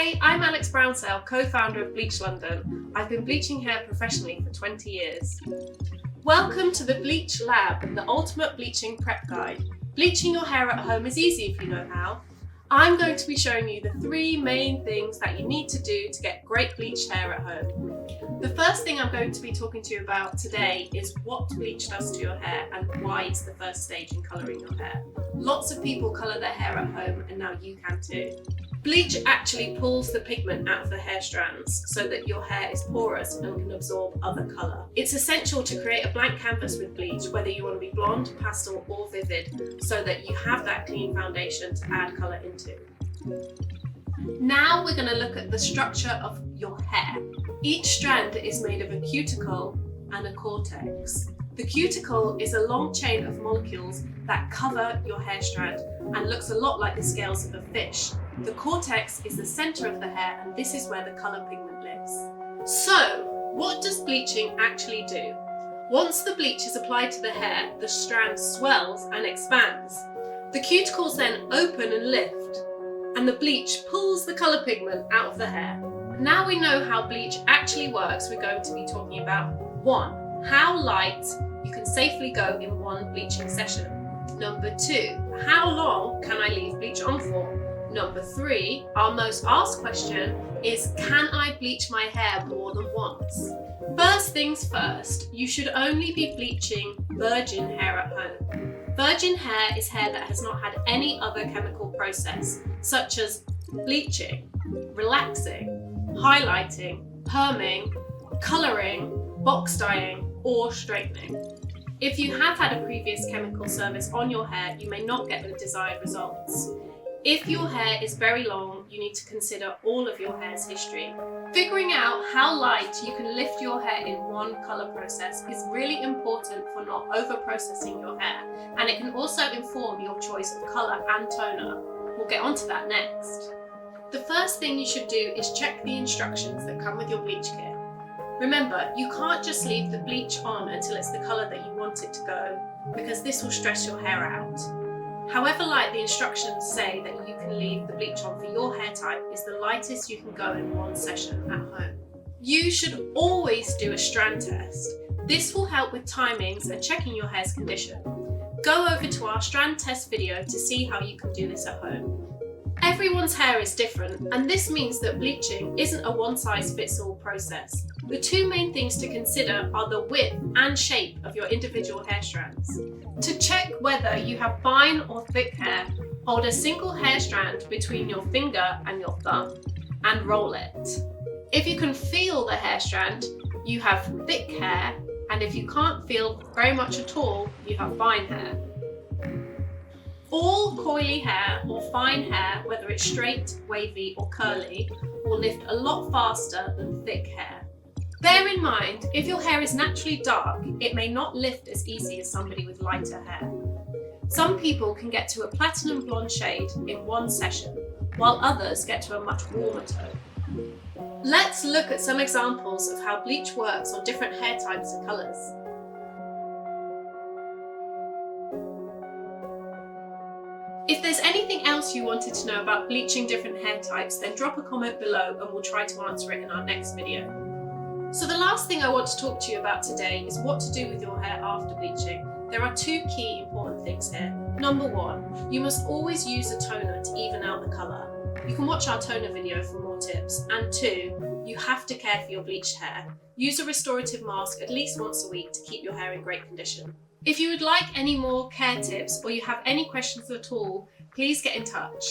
Hi, I'm Alex Brownsell, co-founder of Bleach London. I've been bleaching hair professionally for 20 years. Welcome to the Bleach Lab, the ultimate bleaching prep guide. Bleaching your hair at home is easy if you know how. I'm going to be showing you the 3 main things that you need to do to get great bleached hair at home. The first thing I'm going to be talking to you about today is what bleach does to your hair and why it's the first stage in colouring your hair. Lots of people colour their hair at home and now you can too. Bleach actually pulls the pigment out of the hair strands so that your hair is porous and can absorb other colour. It's essential to create a blank canvas with bleach, whether you want to be blonde, pastel or vivid, so that you have that clean foundation to add colour into. Now we're going to look at the structure of your hair. Each strand is made of a cuticle and a cortex. The cuticle is a long chain of molecules that cover your hair strand and looks a lot like the scales of a fish. The cortex is the centre of the hair and this is where the colour pigment lives. So, what does bleaching actually do? Once the bleach is applied to the hair, the strand swells and expands. The cuticles then open and lift, and the bleach pulls the colour pigment out of the hair. Now we know how bleach actually works, we're going to be talking about 1. How light you can safely go in one bleaching session. Number 2. How long can I leave bleach on for? Number 3, our most asked question is, can I bleach my hair more than once? First things first, you should only be bleaching virgin hair at home. Virgin hair is hair that has not had any other chemical process, such as bleaching, relaxing, highlighting, perming, colouring, box dyeing, or straightening. If you have had a previous chemical service on your hair, you may not get the desired results. If your hair is very long, you need to consider all of your hair's history. Figuring out how light you can lift your hair in one colour process is really important for not over-processing your hair, and it can also inform your choice of colour and toner. We'll get onto that next. The first thing you should do is check the instructions that come with your bleach kit. Remember, you can't just leave the bleach on until it's the colour that you want it to go, because this will stress your hair out. However light the instructions say that you can leave the bleach on for your hair type is the lightest you can go in one session at home. You should always do a strand test. This will help with timings and checking your hair's condition. Go over to our strand test video to see how you can do this at home. Everyone's hair is different, and this means that bleaching isn't a one-size-fits-all process. The 2 main things to consider are the width and shape of your individual hair strands. To check whether you have fine or thick hair, hold a single hair strand between your finger and your thumb and roll it. If you can feel the hair strand, you have thick hair, and if you can't feel very much at all, you have fine hair. All coily hair or fine hair, whether it's straight, wavy or curly, will lift a lot faster than thick hair. Bear in mind, if your hair is naturally dark, it may not lift as easy as somebody with lighter hair. Some people can get to a platinum blonde shade in one session, while others get to a much warmer tone. Let's look at some examples of how bleach works on different hair types and colours. If there's anything else you wanted to know about bleaching different hair types, then drop a comment below and we'll try to answer it in our next video. So the last thing I want to talk to you about today is what to do with your hair after bleaching. There are 2 key important things here. Number 1, you must always use a toner to even out the colour. You can watch our toner video for more tips. And 2, you have to care for your bleached hair. Use a restorative mask at least once a week to keep your hair in great condition. If you would like any more care tips or you have any questions at all, please get in touch.